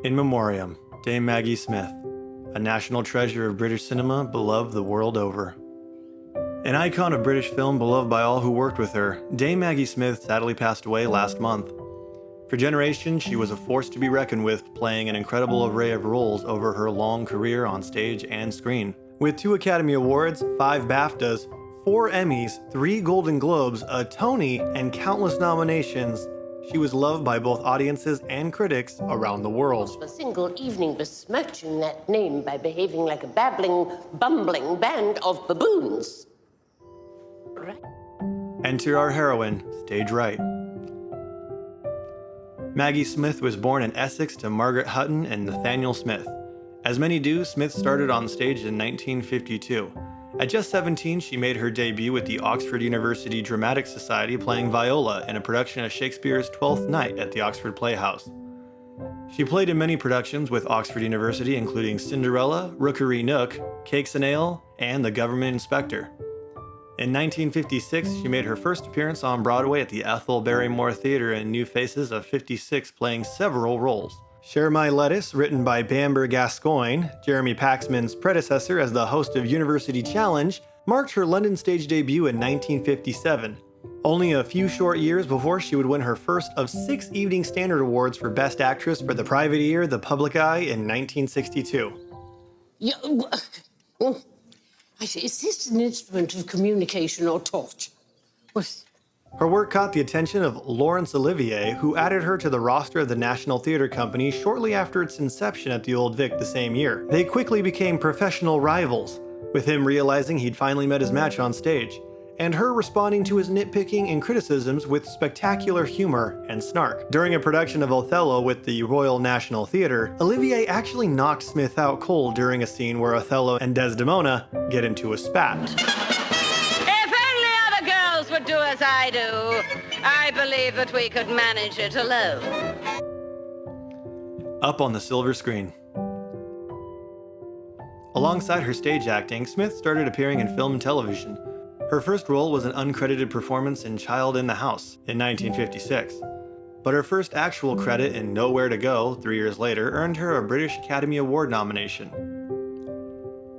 In Memoriam, Dame Maggie Smith, a national treasure of British cinema beloved the world over. An icon of British film beloved by all who worked with her, Dame Maggie Smith sadly passed away last month. For generations, she was a force to be reckoned with, playing an incredible array of roles over her long career on stage and screen. With 2 Academy Awards, 5 BAFTAs, 4 Emmys, 3 Golden Globes, a Tony, and countless nominations, she was loved by both audiences and critics around the world. For a single evening besmirching that name by behaving like a babbling, bumbling band of baboons. Right. Enter our heroine, stage right. Maggie Smith was born in Essex to Margaret Hutton and Nathaniel Smith. As many do, Smith started on stage in 1952. At just 17, she made her debut with the Oxford University Dramatic Society playing viola in a production of Shakespeare's Twelfth Night at the Oxford Playhouse. She played in many productions with Oxford University, including Cinderella, Rookery Nook, Cakes and Ale, and The Government Inspector. In 1956, she made her first appearance on Broadway at the Ethel Barrymore Theatre in New Faces of 56, playing several roles. Share My Lettuce, written by Bamber Gascoigne, Jeremy Paxman's predecessor as the host of University Challenge, marked her London stage debut in 1957. Only a few short years before she would win her first of 6 Evening Standard Awards for Best Actress for The Private Ear, The Public Eye in 1962. Yeah, is this an instrument of communication or torture? Her work caught the attention of Laurence Olivier, who added her to the roster of the National Theatre Company shortly after its inception at the Old Vic the same year. They quickly became professional rivals, with him realizing he'd finally met his match on stage, and her responding to his nitpicking and criticisms with spectacular humor and snark. During a production of Othello with the Royal National Theatre, Olivier actually knocked Smith out cold during a scene where Othello and Desdemona get into a spat. Would do as I do. I believe that we could manage it alone. Up on the silver screen. Alongside her stage acting, Smith started appearing in film and television. Her first role was an uncredited performance in Child in the House in 1956. But her first actual credit in Nowhere to Go, 3 years later, earned her a British Academy Award nomination.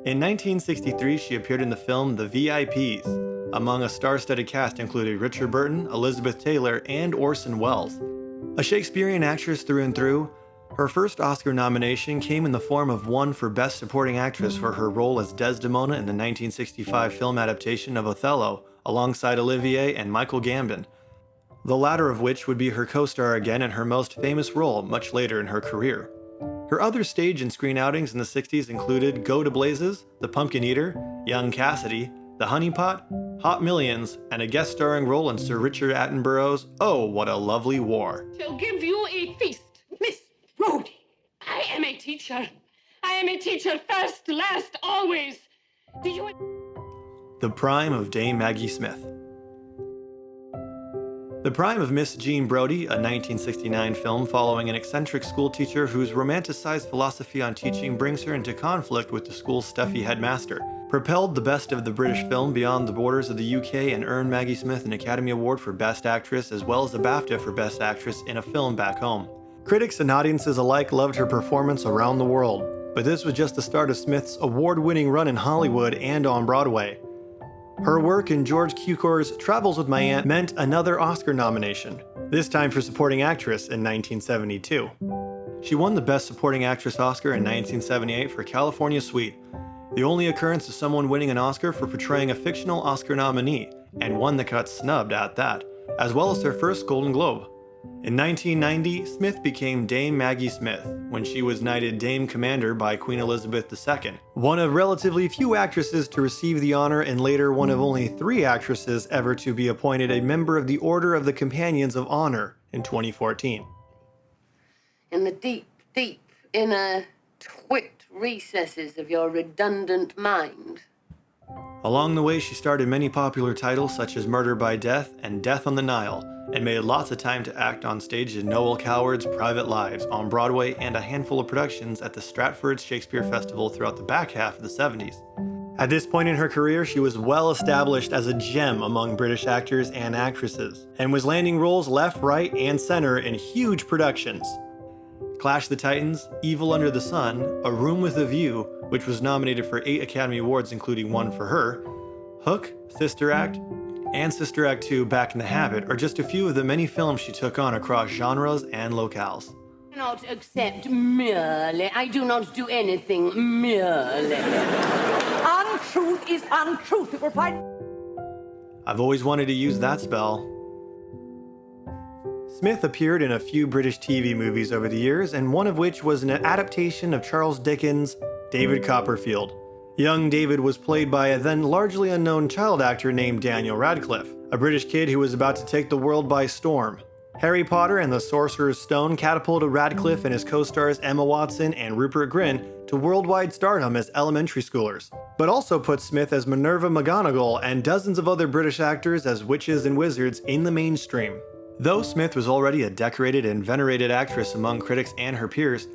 In 1963, she appeared in the film The VIPs. Among a star-studded cast included Richard Burton, Elizabeth Taylor, and Orson Welles. A Shakespearean actress through and through, her first Oscar nomination came in the form of one for Best Supporting Actress for her role as Desdemona in the 1965 film adaptation of Othello, alongside Olivier and Michael Gambon, the latter of which would be her co-star again in her most famous role much later in her career. Her other stage and screen outings in the 60s included Go to Blazes, The Pumpkin Eater, Young Cassidy, The Honey Pot, Hot Millions, and a guest starring role in Sir Richard Attenborough's Oh, What a Lovely War. Shall give you a feast, Miss Brodie. I am a teacher. I am a teacher first, last, always. Do you... The prime of Dame Maggie Smith. The prime of Miss Jean Brodie, a 1969 film following an eccentric schoolteacher whose romanticized philosophy on teaching brings her into conflict with the school's stuffy headmaster, propelled the best of the British film beyond the borders of the UK and earned Maggie Smith an Academy Award for Best Actress as well as a BAFTA for Best Actress in a film back home. Critics and audiences alike loved her performance around the world, but this was just the start of Smith's award-winning run in Hollywood and on Broadway. Her work in George Cukor's Travels with My Aunt meant another Oscar nomination, this time for Supporting Actress in 1972. She won the Best Supporting Actress Oscar in 1978 for California Suite, the only occurrence of someone winning an Oscar for portraying a fictional Oscar nominee, and one that got snubbed at that, as well as her first Golden Globe. In 1990, Smith became Dame Maggie Smith when she was knighted Dame Commander by Queen Elizabeth II, one of relatively few actresses to receive the honor and later one of only 3 actresses ever to be appointed a member of the Order of the Companions of Honor in 2014. In the deep, deep inner twit recesses of your redundant mind. Along the way, she starred in many popular titles such as Murder by Death and Death on the Nile, and made lots of time to act on stage in Noel Coward's Private Lives on Broadway and a handful of productions at the Stratford Shakespeare Festival throughout the back half of the 70s. At this point in her career, she was well established as a gem among British actors and actresses, and was landing roles left, right, and center in huge productions. Clash the Titans, Evil Under the Sun, A Room with a View, which was nominated for 8 Academy Awards including one for her, Hook, Sister Act, and Sister Act 2 Back in the Habit are just a few of the many films she took on across genres and locales. I cannot accept merely. I do not do anything merely. Untruth is untruth. It will find. I've always wanted to use that spell. Smith appeared in a few British TV movies over the years, and one of which was an adaptation of Charles Dickens' David Copperfield. Young David was played by a then largely unknown child actor named Daniel Radcliffe, a British kid who was about to take the world by storm. Harry Potter and the Sorcerer's Stone catapulted Radcliffe and his co-stars Emma Watson and Rupert Grint to worldwide stardom as elementary schoolers, but also put Smith as Minerva McGonagall and dozens of other British actors as witches and wizards in the mainstream. Though Smith was already a decorated and venerated actress among critics and her peers,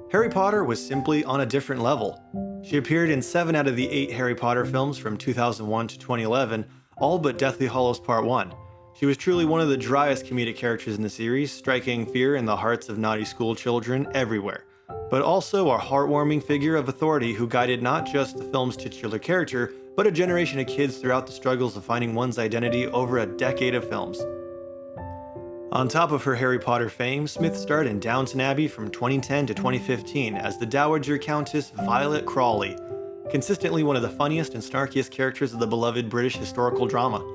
Harry Potter was simply on a different level. She appeared in 7 out of the 8 Harry Potter films from 2001 to 2011, all but Deathly Hallows Part 1. She was truly one of the driest comedic characters in the series, striking fear in the hearts of naughty school children everywhere, but also a heartwarming figure of authority who guided not just the film's titular character, but a generation of kids throughout the struggles of finding one's identity over a decade of films. On top of her Harry Potter fame, Smith starred in Downton Abbey from 2010 to 2015 as the Dowager Countess Violet Crawley, consistently one of the funniest and snarkiest characters of the beloved British historical drama.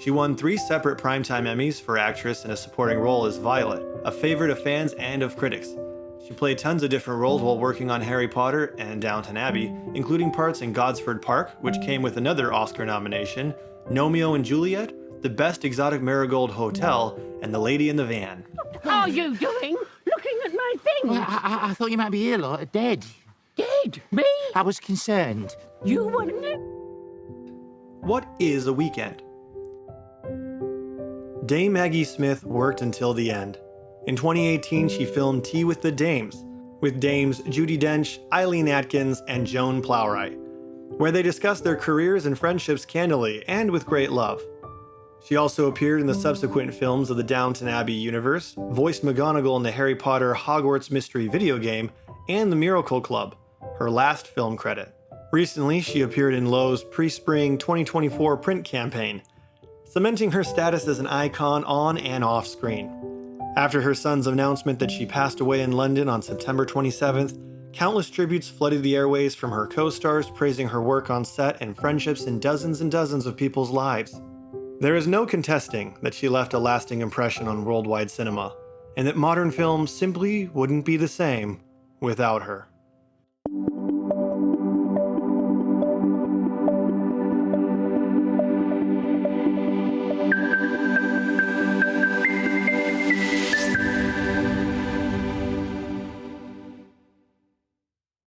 She won 3 separate Primetime Emmys for actress in a supporting role as Violet, a favorite of fans and of critics. She played tons of different roles while working on Harry Potter and Downton Abbey, including parts in Gosford Park, which came with another Oscar nomination, Romeo and Juliet, The Best Exotic Marigold Hotel, and The Lady in the Van. What are you doing? Looking at my things? Well, I thought you might be ill or dead. Dead? Me? I was concerned. You wouldn't. What is a weekend? Dame Maggie Smith worked until the end. In 2018, she filmed Tea with the Dames, with dames Judi Dench, Eileen Atkins, and Joan Plowright, where they discussed their careers and friendships candidly and with great love. She also appeared in the subsequent films of the Downton Abbey universe, voiced McGonagall in the Harry Potter Hogwarts Mystery video game, and The Miracle Club, her last film credit. Recently, she appeared in Lowe's pre-spring 2024 print campaign, cementing her status as an icon on and off screen. After her son's announcement that she passed away in London on September 27th, countless tributes flooded the airways from her co-stars praising her work on set and friendships in dozens and dozens of people's lives. There is no contesting that she left a lasting impression on worldwide cinema, and that modern film simply wouldn't be the same without her.